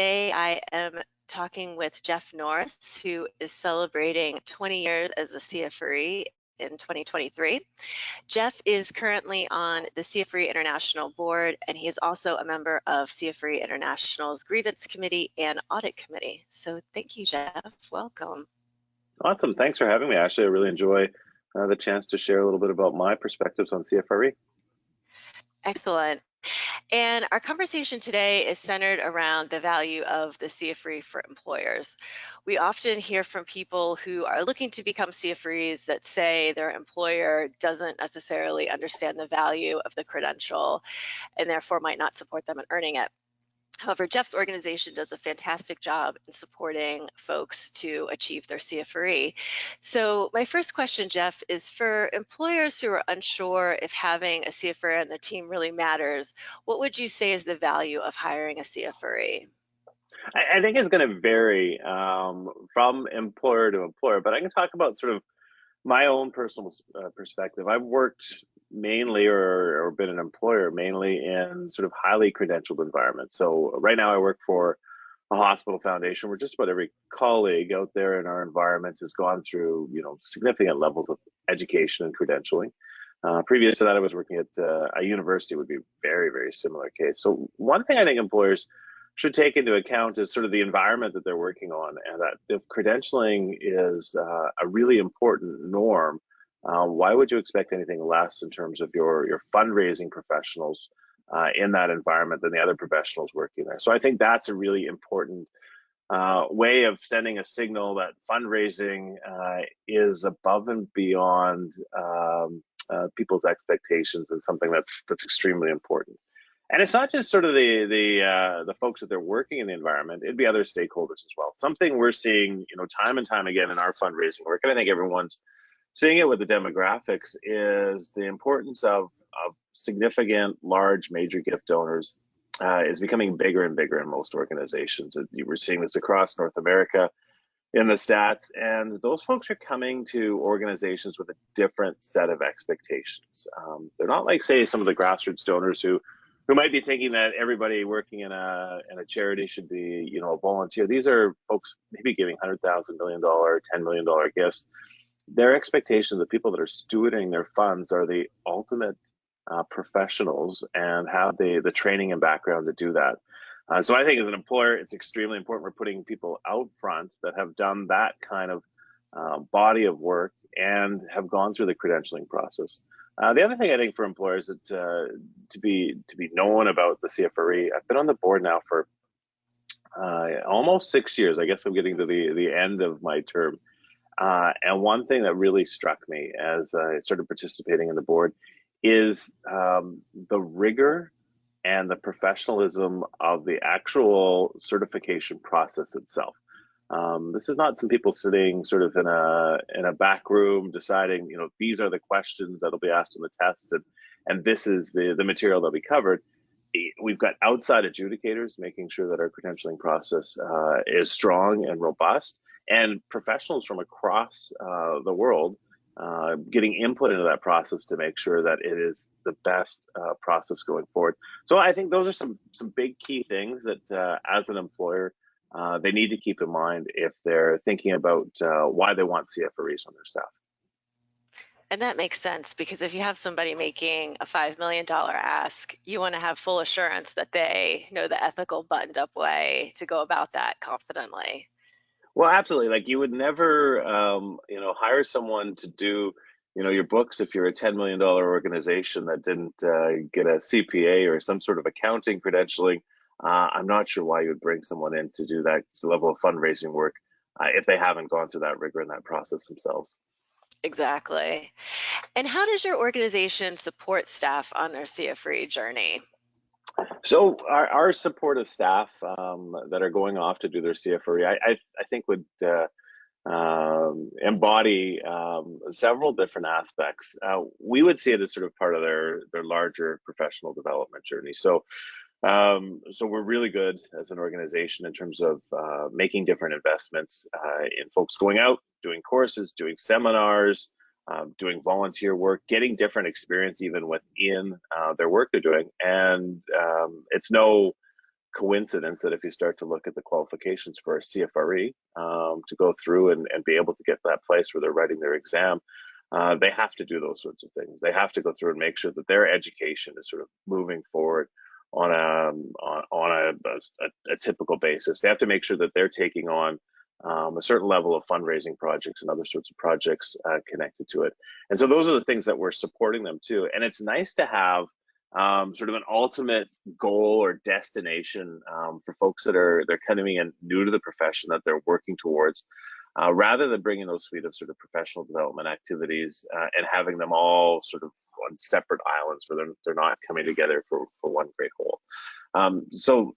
Today I am talking with Jeff Norris, who is celebrating 20 years as a CFRE in 2023. Jeff is currently on the CFRE International Board, and he is also a member of CFRE International's Grievance Committee and Audit Committee. So thank you, Jeff. Welcome. Awesome. Thanks for having me, Ashley. I really enjoy the chance to share a little bit about my perspectives on CFRE. Excellent. And our conversation today is centered around the value of the CFRE for employers. We often hear from people who are looking to become CFREs that say their employer doesn't necessarily understand the value of the credential and therefore might not support them in earning it. However, Jeff's organization does a fantastic job in supporting folks to achieve their CFRE. So my first question, Jeff, is for employers who are unsure if having a CFRE on their team really matters, what would you say is the value of hiring a CFRE? I think it's going to vary from employer to employer, but I can talk about sort of my own personal perspective. I've worked mainly or been an employer mainly in sort of highly credentialed environments. So right now I work for a hospital foundation where just about every colleague out there in our environment has gone through, significant levels of education and credentialing. Previous to that, I was working at a university, would be very, very similar case. So one thing I think employers should take into account is sort of the environment that they're working on, and that if credentialing is a really important norm, why would you expect anything less in terms of your fundraising professionals in that environment than the other professionals working there? So I think that's a really important way of sending a signal that fundraising is above and beyond people's expectations, and something that's extremely important. And it's not just sort of the folks that they're working in the environment, it'd be other stakeholders as well. Something we're seeing, time and time again in our fundraising work, and I think everyone's seeing it with the demographics, is the importance of significant, large, major gift donors is becoming bigger and bigger in most organizations. We're seeing this across North America in the stats, and those folks are coming to organizations with a different set of expectations. They're not like, say, some of the grassroots donors who might be thinking that everybody working in a charity should be, a volunteer. These are folks maybe giving $100,000, $1 million, $10 million gifts. Their expectations, the people that are stewarding their funds, are the ultimate professionals and have the training and background to do that. So I think as an employer, it's extremely important we're putting people out front that have done that kind of body of work and have gone through the credentialing process. The other thing I think for employers that to be known about the CFRE, I've been on the board now for almost 6 years. I guess I'm getting to the end of my term. And one thing that really struck me as I started participating in the board is the rigor and the professionalism of the actual certification process itself. This is not some people sitting sort of in a back room deciding, these are the questions that'll be asked in the test, and this is the material that we covered. We've got outside adjudicators making sure that our credentialing process is strong and robust, and professionals from across the world getting input into that process to make sure that it is the best process going forward. So I think those are some big key things that as an employer, they need to keep in mind if they're thinking about why they want CFREs on their staff. And that makes sense, because if you have somebody making a $5 million ask, you want to have full assurance that they know the ethical, buttoned up way to go about that confidently. Well, absolutely. Like, you would never, hire someone to do, your books if you're a $10 million organization that didn't get a CPA or some sort of accounting credentialing. I'm not sure why you would bring someone in to do that level of fundraising work if they haven't gone through that rigor in that process themselves. Exactly. And how does your organization support staff on their CFRE journey? So our supportive staff that are going off to do their CFRE, I think would embody several different aspects. We would see it as sort of part of their larger professional development journey. So we're really good as an organization in terms of making different investments in folks going out, doing courses, doing seminars, doing volunteer work, getting different experience even within their work they're doing. And it's no coincidence that if you start to look at the qualifications for a CFRE, to go through and be able to get to that place where they're writing their exam, they have to do those sorts of things. They have to go through and make sure that their education is sort of moving forward on a typical basis. They have to make sure that they're taking on a certain level of fundraising projects and other sorts of projects connected to it. And so those are the things that we're supporting them to. And it's nice to have sort of an ultimate goal or destination for folks that are they're coming in new to the profession that they're working towards, rather than bringing those suite of sort of professional development activities and having them all sort of on separate islands where they're not coming together for one great whole. So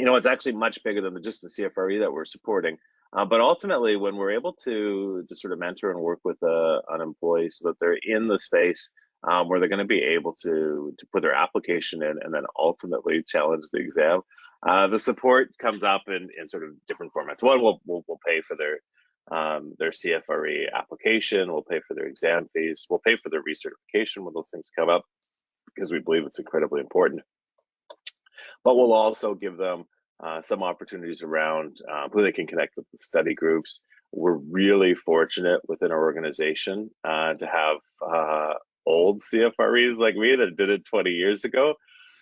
it's actually much bigger than just the CFRE that we're supporting. But ultimately, when we're able to sort of mentor and work with an employee so that they're in the space where they're going to be able to put their application in and then ultimately challenge the exam, the support comes up in sort of different formats. One, we'll pay for their CFRE application, we'll pay for their exam fees, we'll pay for their recertification when those things come up because we believe it's incredibly important. But we'll also give them some opportunities around who they can connect with the study groups. We're really fortunate within our organization to have old CFREs like me that did it 20 years ago.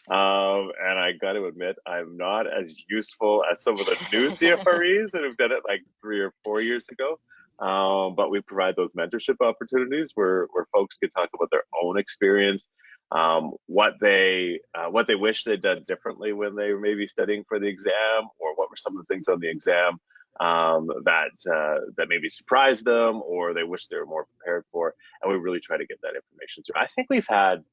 And I got to admit, I'm not as useful as some of the new CFREs that have done it like 3 or 4 years ago. But we provide those mentorship opportunities where folks can talk about their own experience, what they wish they'd done differently when they were maybe studying for the exam, or what were some of the things on the exam that maybe surprised them, or they wish they were more prepared for. And we really try to get that information through. I think we've had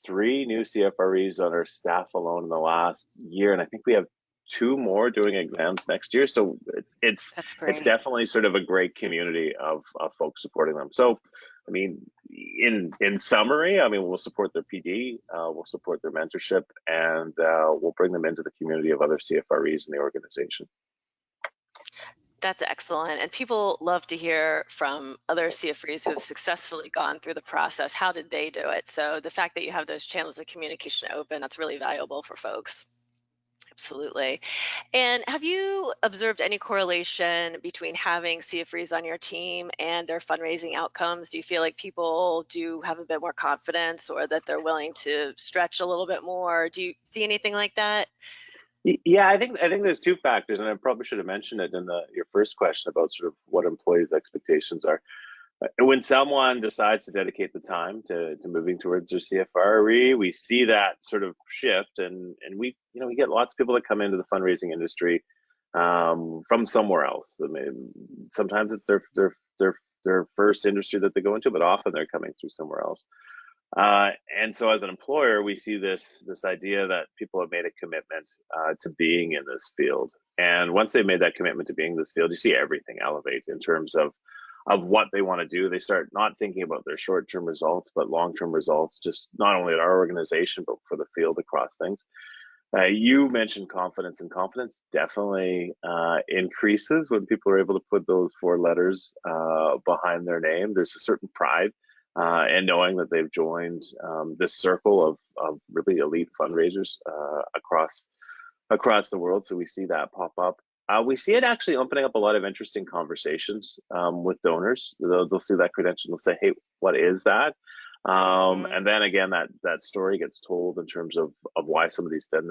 3 new CFREs on our staff alone in the last year, and I think we have 2 more doing exams next year. So That's it's great. definitely sort of a great community of folks supporting them. So, I mean, in summary, I mean, we'll support their PD, we'll support their mentorship, and we'll bring them into the community of other CFREs in the organization. That's excellent. And people love to hear from other CFREs who have successfully gone through the process. How did they do it? So the fact that you have those channels of communication open, that's really valuable for folks. Absolutely. And have you observed any correlation between having CFREs on your team and their fundraising outcomes? Do you feel like people do have a bit more confidence, or that they're willing to stretch a little bit more? Do you see anything like that? Yeah, I think there's 2 factors, and I probably should have mentioned it in your first question about sort of what employees' expectations are. When someone decides to dedicate the time to moving towards their CFRE, we see that sort of shift, and we get lots of people that come into the fundraising industry from somewhere else. I mean, sometimes it's their first industry that they go into, but often they're coming through somewhere else. And so as an employer, we see this idea that people have made a commitment to being in this field. And once they've made that commitment to being in this field, you see everything elevate in terms of what they want to do. They start not thinking about their short-term results, but long-term results, just not only at our organization, but for the field across things. You mentioned confidence, and confidence definitely increases when people are able to put those 4 letters behind their name. There's a certain pride and knowing that they've joined this circle of really elite fundraisers across the world. So we see that pop up. We see it actually opening up a lot of interesting conversations with donors. They'll see that credential and they'll say, "Hey, what is that?" Hmm. And then again, that story gets told in terms of why somebody's done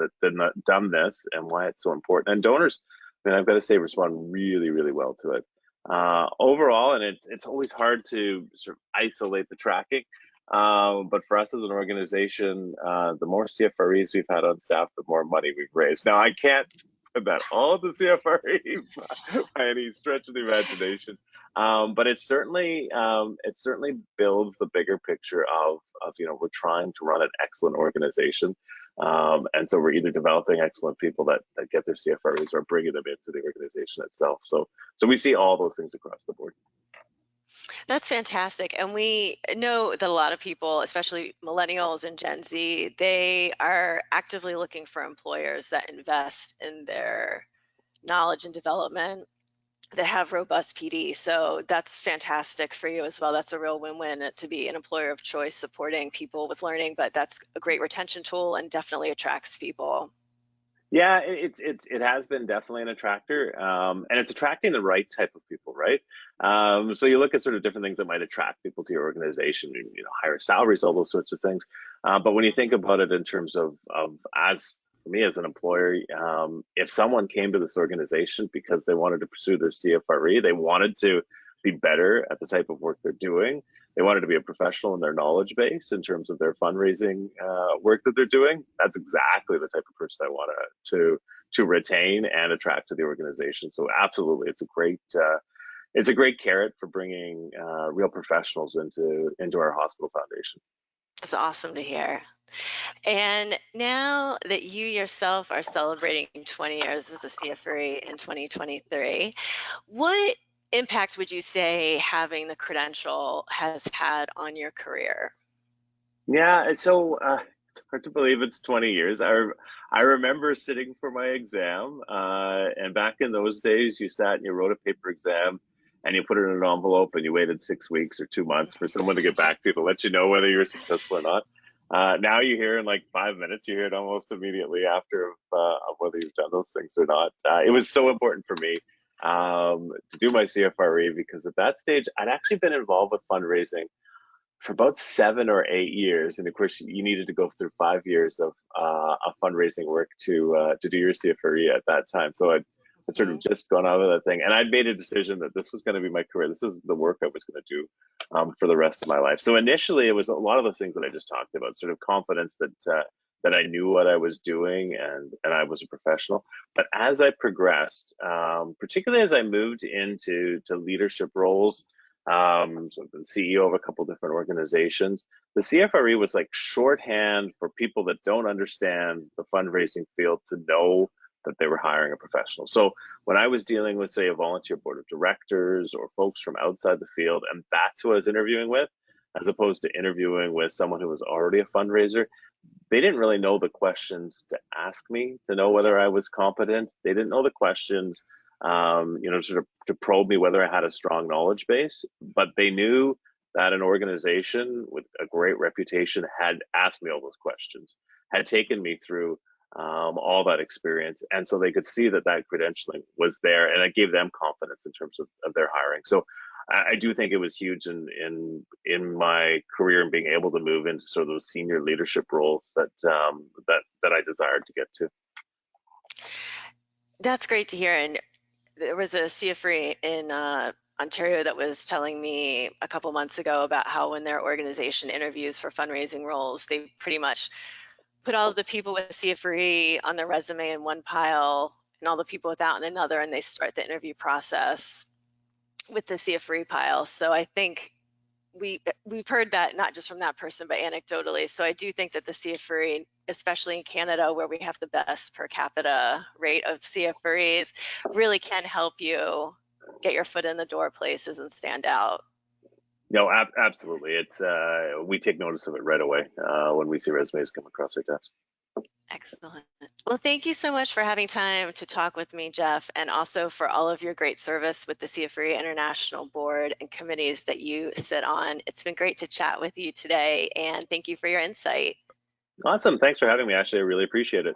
this and why it's so important. And donors, I mean, I've got to say, respond really, really well to it overall. And it's always hard to sort of isolate the tracking. But for us as an organization, the more CFREs we've had on staff, the more money we've raised. Now, I can't put that all the CFRE by any stretch of the imagination, but it certainly builds the bigger picture of we're trying to run an excellent organization, and so we're either developing excellent people that get their CFREs or bringing them into the organization itself. So we see all those things across the board. That's fantastic. And we know that a lot of people, especially millennials and Gen Z, they are actively looking for employers that invest in their knowledge and development, that have robust PD. So that's fantastic for you as well. That's a real win-win to be an employer of choice supporting people with learning, but that's a great retention tool and definitely attracts people. Yeah, it has been definitely an attractor, and it's attracting the right type of people, right? So you look at sort of different things that might attract people to your organization, higher salaries, all those sorts of things. But when you think about it in terms of as for me as an employer, if someone came to this organization because they wanted to pursue their CFRE, they wanted to be better at the type of work they're doing. They wanted to be a professional in their knowledge base in terms of their fundraising work that they're doing. That's exactly the type of person I want to retain and attract to the organization. So absolutely, it's a great carrot for bringing real professionals into our hospital foundation. It's awesome to hear. And now that you yourself are celebrating 20 years as a CFRE in 2023, what impact would you say having the credential has had on your career? Yeah, so it's hard to believe it's 20 years. I remember sitting for my exam, and back in those days, you sat and you wrote a paper exam, and you put it in an envelope, and you waited 6 weeks or 2 months for someone to get back to you to let you know whether you were successful or not. Now you hear in like 5 minutes, you hear it almost immediately after of whether you've done those things or not. It was so important for me to do my CFRE because at that stage, I'd actually been involved with fundraising for about 7 or 8 years, and of course, you needed to go through 5 years of fundraising work to do your CFRE at that time. So I'd sort of Mhm. just gone out of that thing, and I'd made a decision that this was going to be my career. This is the work I was going to do for the rest of my life. So initially, it was a lot of those things that I just talked about, sort of confidence that I knew what I was doing and I was a professional. But as I progressed, particularly as I moved into leadership roles, so the CEO of a couple different organizations. The CFRE was like shorthand for people that don't understand the fundraising field to know that they were hiring a professional. So when I was dealing with, say, a volunteer board of directors or folks from outside the field, and that's who I was interviewing with, as opposed to interviewing with someone who was already a fundraiser, they didn't really know the questions to ask me to know Yeah. whether I was competent. They didn't know the questions, sort of to probe me whether I had a strong knowledge base. But they knew that an organization with a great reputation had asked me all those questions, had taken me through all that experience, and so they could see that that credentialing was there, and it gave them confidence in terms of their hiring. So I do think it was huge in my career and being able to move into sort of those senior leadership roles that I desired to get to. That's great to hear. And there was a CFRE in Ontario that was telling me a couple months ago about how when their organization interviews for fundraising roles, they pretty much put all of the people with CFRE on their resume in one pile and all the people without in another, and they start the interview process with the CFRE pile. So I think we've heard that not just from that person, but anecdotally. So I do think that the CFRE, especially in Canada, where we have the best per capita rate of CFREs, really can help you get your foot in the door places and stand out. No, absolutely. It's we take notice of it right away when we see resumes come across our desk. Excellent. Well, thank you so much for having time to talk with me, Jeff, and also for all of your great service with the CFRE International Board and committees that you sit on. It's been great to chat with you today, and thank you for your insight. Awesome. Thanks for having me, Ashley. I really appreciate it.